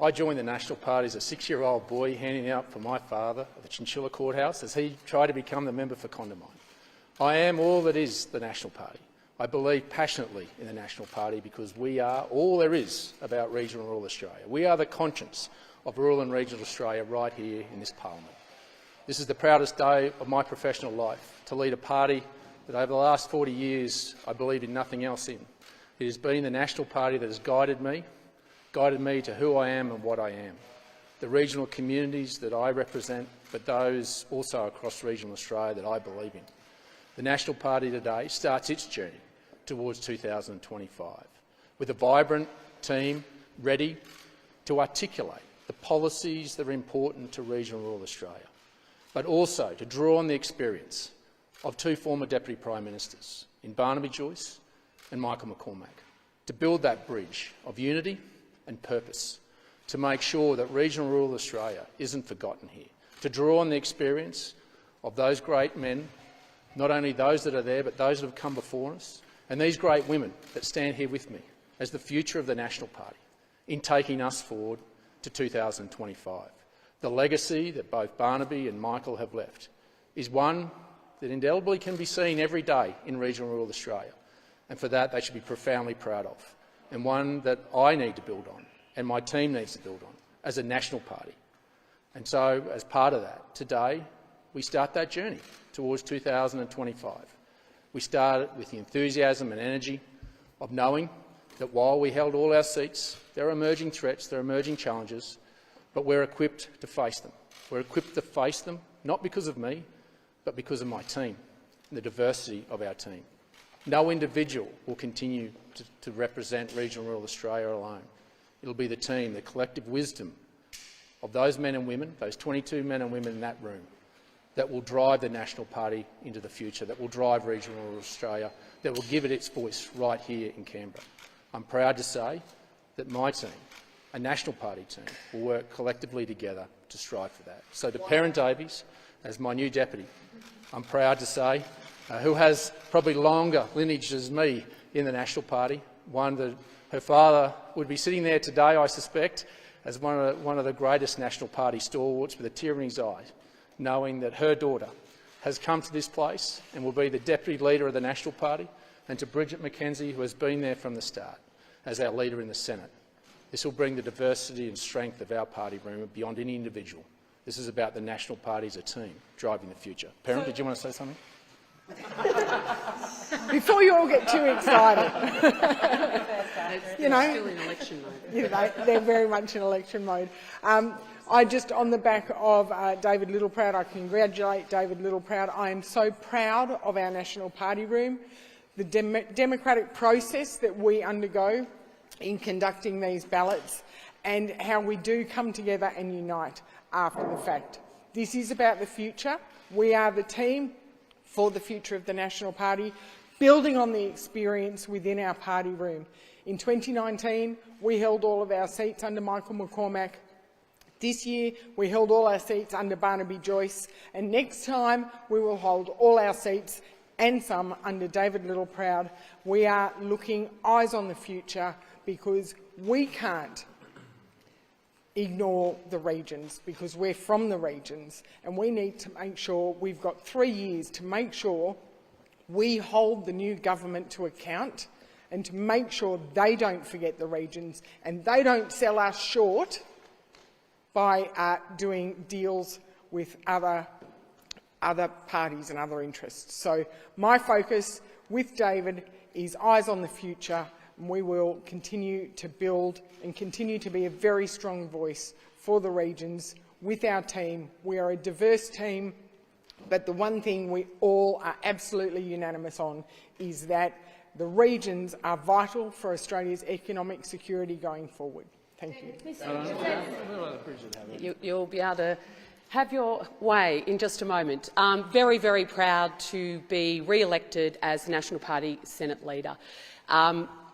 I joined the National Party as a 6-year-old boy, handing out for my father at the Chinchilla Courthouse as he tried to become the member for Condamine. I am all that is the National Party. I believe passionately in the National Party because we are all there is about regional and rural Australia. We are the conscience of rural and regional Australia right here in this parliament. This is the proudest day of my professional life, to lead a party that over the last 40 years I believed in nothing else in. It has been the National Party that has guided me to who I am and what I am, the regional communities that I represent, but those also across regional Australia that I believe in. The National Party today starts its journey towards 2025 with a vibrant team ready to articulate the policies that are important to regional and rural Australia, but also to draw on the experience of 2 former Deputy Prime Ministers in Barnaby Joyce and Michael McCormack, to build that bridge of unity and purpose, to make sure that regional and rural Australia isn't forgotten here, to draw on the experience of those great men, not only those that are there but those that have come before us, and these great women that stand here with me as the future of the National Party in taking us forward to 2025. The legacy that both Barnaby and Michael have left is one that indelibly can be seen every day in regional and rural Australia, and for that they should be profoundly proud of, and one that I need to build on and my team needs to build on as a National Party. And so, as part of that, today we start that journey towards 2025. We started with the enthusiasm and energy of knowing that while we held all our seats, there are emerging threats, there are emerging challenges, but we're equipped to face them. We're equipped to face them not because of me, but because of my team and the diversity of our team. No individual will continue to represent regional and rural Australia alone. It will be the team, the collective wisdom of those men and women, those 22 men and women in that room, that will drive the National Party into the future, that will drive regional and rural Australia, that will give it its voice right here in Canberra. I'm proud to say that my team, a National Party team, will work collectively together to strive for that. So to Perrin Davies, as my new deputy, I'm proud to say, who has probably longer lineage as me in the National Party, one that her father would be sitting there today, I suspect, as one of the greatest National Party stalwarts with a tear in his eye, knowing that her daughter has come to this place and will be the Deputy Leader of the National Party, and to Bridget McKenzie, who has been there from the start as our Leader in the Senate. This will bring the diversity and strength of our party room beyond any individual. This is about the National Party as a team driving the future. Perrin, did you want to say something? Before you all get too excited. You know, still in election mode. You know, they're very much in election mode. I just, on the back of David Littleproud, I congratulate David Littleproud. I am so proud of our National Party room, the democratic process that we undergo in conducting these ballots, and how we do come together and unite after the fact. This is about the future. We are the team for the future of the National Party, building on the experience within our party room. In 2019, we held all of our seats under Michael McCormack. This year, we held all our seats under Barnaby Joyce, and next time we will hold all our seats and some under David Littleproud. We are looking eyes on the future because we can't ignore the regions, because we're from the regions, and we need to make sure we've got 3 years to make sure we hold the new government to account and to make sure they don't forget the regions and they don't sell us short by doing deals with other parties and other interests. So my focus with David is eyes on the future, and we will continue to build and continue to be a very strong voice for the regions with our team. We are a diverse team, but the one thing we all are absolutely unanimous on is that the regions are vital for Australia's economic security going forward. Thank you. You'll be able to have your way in just a moment. I'm very, very proud to be re-elected as the National Party Senate Leader.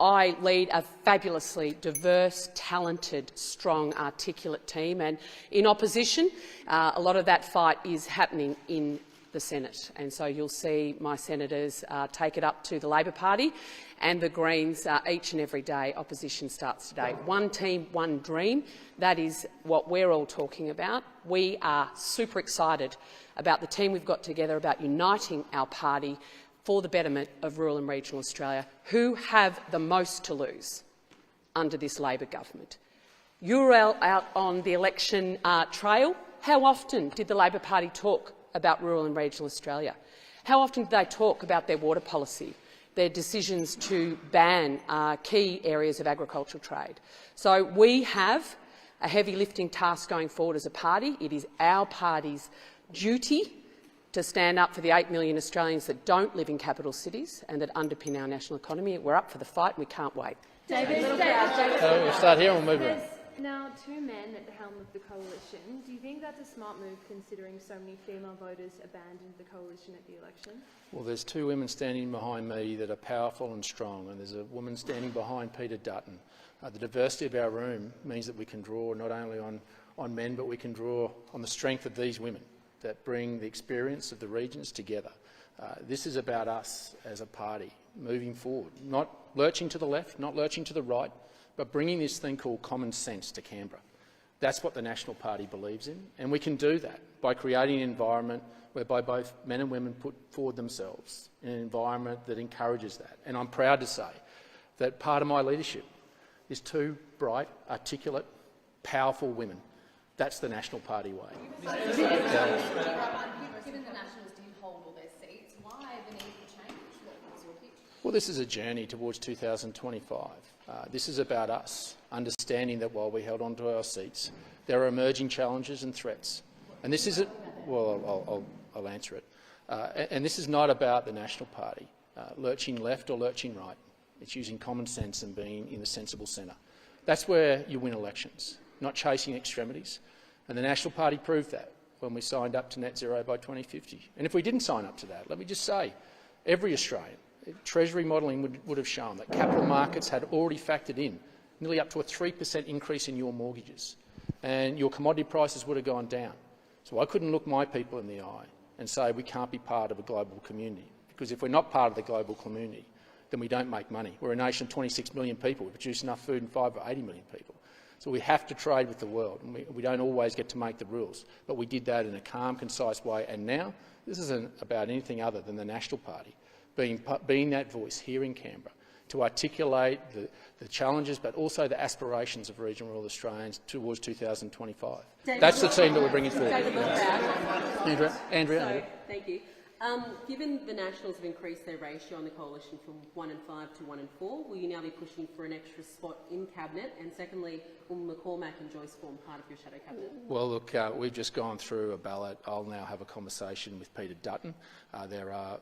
I lead a fabulously diverse, talented, strong, articulate team, and in opposition, a lot of that fight is happening in the Senate. And so you'll see my senators take it up to the Labor Party and the Greens each and every day. Opposition starts today. One team, one dream. That is what we're all talking about. We are super excited about the team we've got together, about uniting our party for the betterment of rural and regional Australia, who have the most to lose under this Labor government. You're out on the election trail. How often did the Labor Party talk about rural and regional Australia? How often did they talk about their water policy, their decisions to ban key areas of agricultural trade? So we have a heavy lifting task going forward as a party. It is our party's duty to stand up for the 8 million Australians that don't live in capital cities and that underpin our national economy. We're up for the fight and we can't wait. We'll start here and we'll move on. Now, 2 men at the helm of the coalition. Do you think that's a smart move, considering so many female voters abandoned the coalition at the election? Well, there's 2 women standing behind me that are powerful and strong, and there's a woman standing behind Peter Dutton. The diversity of our room means that we can draw not only on men, but we can draw on the strength of these women that bring the experience of the regions together. This is about us as a party moving forward, not lurching to the left, not lurching to the right, but bringing this thing called common sense to Canberra. That's what the National Party believes in, and we can do that by creating an environment whereby both men and women put forward themselves in an environment that encourages that. And I'm proud to say that part of my leadership is 2 bright, articulate, powerful women. That's the National Party way. Given the Nationals do hold all their seats, why the need for change? What was your pitch? Well, this is a journey towards 2025. This is about us understanding that while we held on to our seats, there are emerging challenges and threats. And this isn't, well, I'll answer it. And this is not about the National Party lurching left or lurching right. It's using common sense and being in the sensible centre. That's where you win elections, not chasing extremities. And the National Party proved that when we signed up to net zero by 2050. And if we didn't sign up to that, let me just say, every Australian, Treasury modelling would have shown that capital markets had already factored in nearly up to a 3% increase in your mortgages, and your commodity prices would have gone down. So I couldn't look my people in the eye and say we can't be part of a global community, because if we're not part of the global community, then we don't make money. We're a nation of 26 million people. We produce enough food and fibre for 80 million people. So we have to trade with the world, and we don't always get to make the rules. But we did that in a calm, concise way, and now this isn't about anything other than the National Party being that voice here in Canberra to articulate the challenges but also the aspirations of regional rural Australians towards 2025. That's the team that we're bringing forward. Andrea. Thank you. Given the Nationals have increased their ratio on the coalition from 1 and 5 to 1 and 4, will you now be pushing for an extra spot in Cabinet? And secondly, will McCormack and Joyce form part of your shadow Cabinet? Well, look, we've just gone through a ballot. I'll now have a conversation with Peter Dutton. There are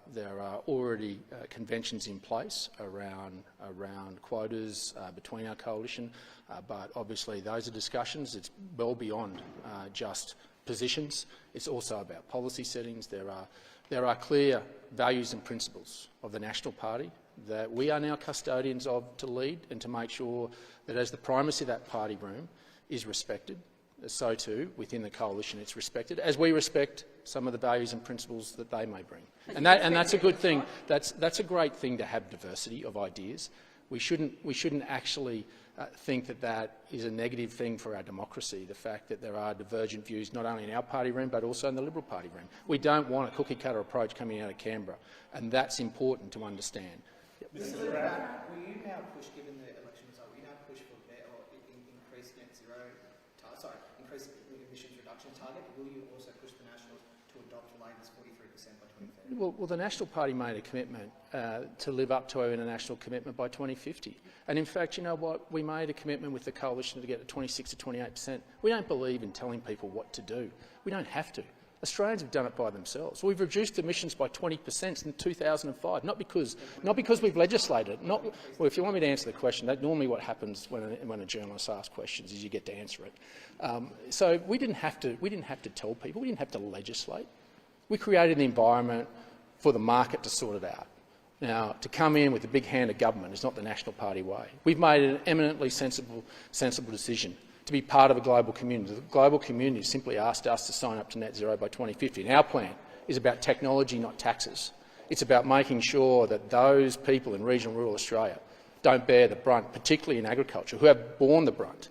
already conventions in place around quotas between our coalition, but obviously those are discussions. It's well beyond just positions. It's also about policy settings. There are clear values and principles of the National Party that we are now custodians of to lead and to make sure that as the primacy of that party room is respected, so too within the coalition it's respected, as we respect some of the values and principles that they may bring. And that's a good thing. That's a great thing to have diversity of ideas. We shouldn't actually think that that is a negative thing for our democracy, the fact that there are divergent views not only in our party room but also in the Liberal Party room. We don't want a cookie-cutter approach coming out of Canberra, and that's important to understand. Mr. Littleproud, will you now push, given the election result, will you now push for increased net zero, increased emissions reduction target? Will you also push the Nationals to adopt Labor's 43% by 2030? Well, the National Party made a commitment to live up to our international commitment by 2050. And in fact, you know what? We made a commitment with the coalition to get to 26 to 28%. We don't believe in telling people what to do. We don't have to. Australians have done it by themselves. We've reduced emissions by 20% since 2005, not because we've legislated. Well, if you want me to answer the question, that's normally what happens when a journalist asks questions, is you get to answer it. So we didn't have to tell people. We didn't have to legislate. We created the environment for the market to sort it out. Now, to come in with a big hand of government is not the National Party way. We've made an eminently sensible decision to be part of a global community. The global community simply asked us to sign up to net zero by 2050. And our plan is about technology, not taxes. It's about making sure that those people in regional rural Australia don't bear the brunt, particularly in agriculture, who have borne the brunt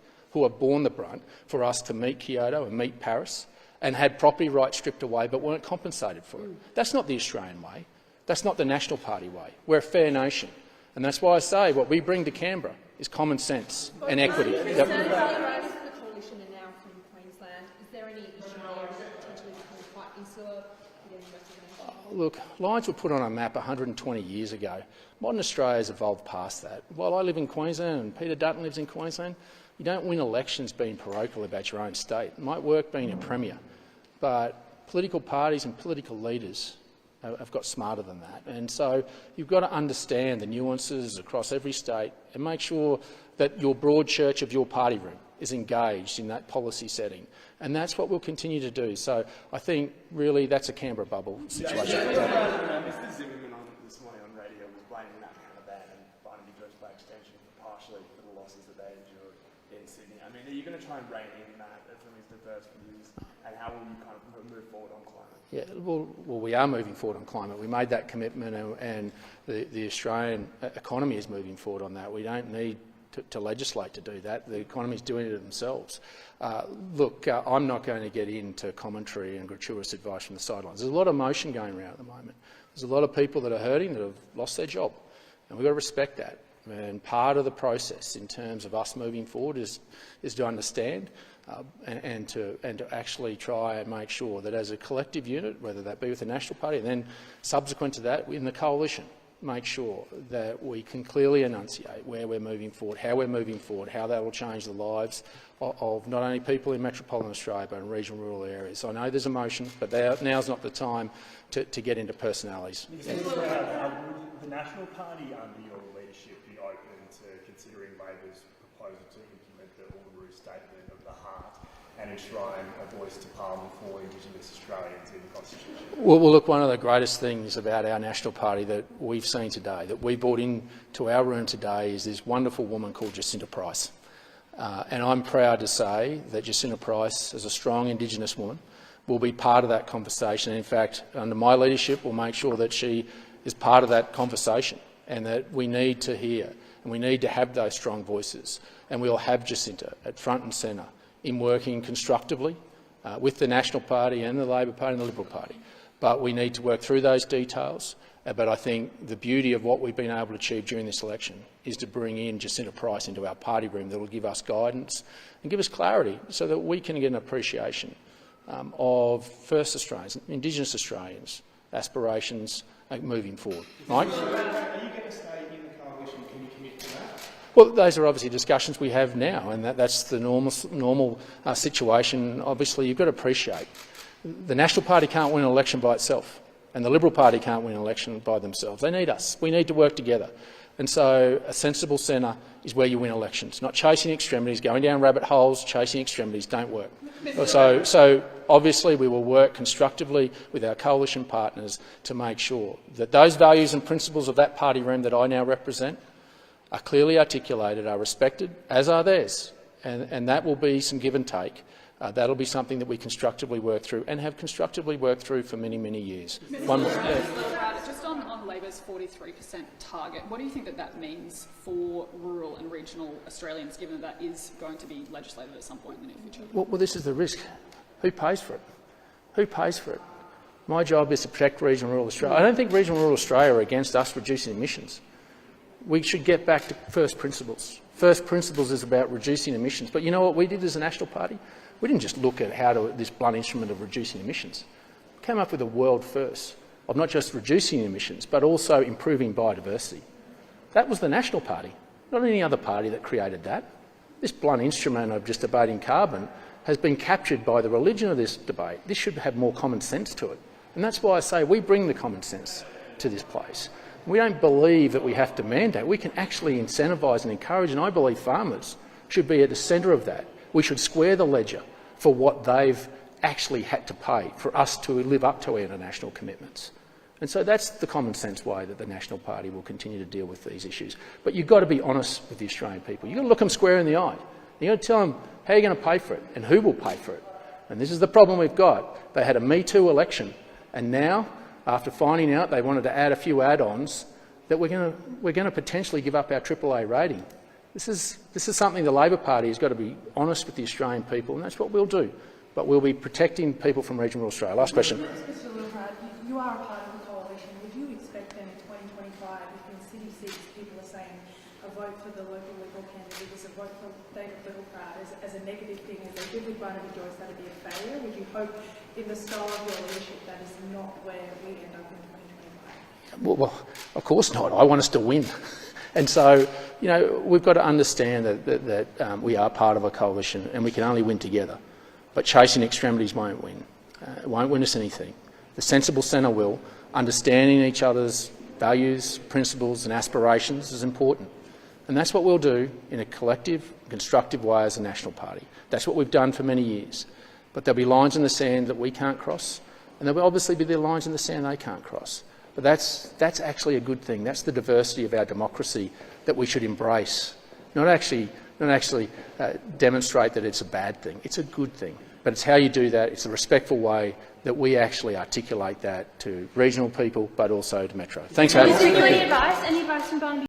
for us to meet Kyoto and meet Paris and had property rights stripped away but weren't compensated for it. That's not the Australian way. That's not the National Party way. We're a fair nation. And that's why I say what we bring to Canberra is common sense and equity. The coalition are now from Queensland. Is there any issue there that potentially becomes quite insular within the rest of the nation? Look, lines were put on a map 120 years ago. Modern Australia has evolved past that. While I live in Queensland and Peter Dutton lives in Queensland, you don't win elections being parochial about your own state. It might work being a premier, but political parties and political leaders have got smarter than that. And so you've got to understand the nuances across every state and make sure that your broad church of your party room is engaged in that policy setting. And that's what we'll continue to do. So I think really that's a Canberra bubble situation. Mr Zimmerman this morning on radio was blaming that kind of ban and Barnaby Joyce by extension partially for the losses that they endured in Sydney. I mean, are you going to try and rein in that from his diverse views, and how will you kind of move forward on climate? Yeah, well, we are moving forward on climate. We made that commitment, and the Australian economy is moving forward on that. We don't need to legislate to do that. The economy is doing it themselves. Look, I'm not going to get into commentary and gratuitous advice from the sidelines. There's a lot of emotion going around at the moment. There's a lot of people that are hurting, that have lost their job, and we've got to respect that. And part of the process in terms of us moving forward is to understand and to actually try and make sure that as a collective unit, whether that be with the National Party and then subsequent to that in the coalition, make sure that we can clearly enunciate where we're moving forward, how that will change the lives of not only people in metropolitan Australia but in regional rural areas. I know there's emotion, but now's not the time to get into personalities. The National Party under your leadership be open to considering Labor's proposal to implement the Uluru Statement of the Heart and enshrine a voice to Parliament for Indigenous Australians in the Constitution? Well, look, one of the greatest things about our National Party that we've seen today, that we brought into our room today, is this wonderful woman called Jacinta Price. And I'm proud to say that Jacinta Price, as a strong Indigenous woman, will be part of that conversation. In fact, under my leadership, we'll make sure that she is part of that conversation, and that we need to hear and we need to have those strong voices. And we'll have Jacinta at front and centre in working constructively with the National Party and the Labor Party and the Liberal Party. But we need to work through those details. But I think the beauty of what we've been able to achieve during this election is to bring in Jacinta Price into our party room that will give us guidance and give us clarity so that we can get an appreciation of First Australians, Indigenous Australians' aspirations moving forward. Mike? Are you going to stay in the coalition? Can you commit to that? Well, those are obviously discussions we have now, and that's the normal situation. Obviously, you've got to appreciate the National Party can't win an election by itself, and the Liberal Party can't win an election by themselves. They need us. We need to work together. And so a sensible centre is where you win elections, not chasing extremities, going down rabbit holes, chasing extremities don't work. So obviously we will work constructively with our coalition partners to make sure that those values and principles of that party room that I now represent are clearly articulated, are respected, as are theirs. And that will be some give and take. That'll be something that we constructively work through and have constructively worked through for many, many years. One more. Just on Labor's 43% target, what do you think that means for rural and regional Australians, given that is going to be legislated at some point in the near future? Well, this is the risk. Who pays for it? Who pays for it? My job is to protect regional rural Australia. I don't think regional rural Australia are against us reducing emissions. We should get back to first principles. First principles is about reducing emissions. But you know what we did as a National Party? We didn't just look at this blunt instrument of reducing emissions. We came up with a world first of not just reducing emissions, but also improving biodiversity. That was the National Party, not any other party that created that. This blunt instrument of just debating carbon has been captured by the religion of this debate. This should have more common sense to it. And that's why I say we bring the common sense to this place. We don't believe that we have to mandate. We can actually incentivise and encourage, and I believe farmers should be at the centre of that. We should square the ledger for what they've actually had to pay for us to live up to our international commitments. And so that's the common sense way that the National Party will continue to deal with these issues. But you've got to be honest with the Australian people. You've got to look them square in the eye. You've got to tell them how you're going to pay for it and who will pay for it. And this is the problem we've got. They had a Me Too election, And now, after finding out they wanted to add a few add-ons, that we're going to potentially give up our AAA rating. This is something the Labor Party has got to be honest with the Australian people, and that's what we'll do. But we'll be protecting people from regional Australia. Last question. Mr. Littleproud, you are a part of the coalition. Would you expect then in 2025, if in city seats people are saying a vote for the local Liberal candidate is a vote for David Littleproud as a negative thing, as they did with Barnaby Joyce, that would be a failure? Would you hope in the style of your leadership that is not where we end up in 2025? Well, of course not. I want us to win. And so, you know, we've got to understand that we are part of a coalition and we can only win together. But chasing extremities won't win. It won't win us anything. The sensible centre will. Understanding each other's values, principles and aspirations is important. And that's what we'll do in a collective, constructive way as a National Party. That's what we've done for many years. But there'll be lines in the sand that we can't cross, and there will obviously be the lines in the sand they can't cross. But that's actually a good thing. That's the diversity of our democracy that we should embrace, not actually demonstrate that it's a bad thing. It's a good thing. But it's how you do that. It's a respectful way that we actually articulate that to regional people, but also to Metro. Thanks for having me. Any advice from Barnaby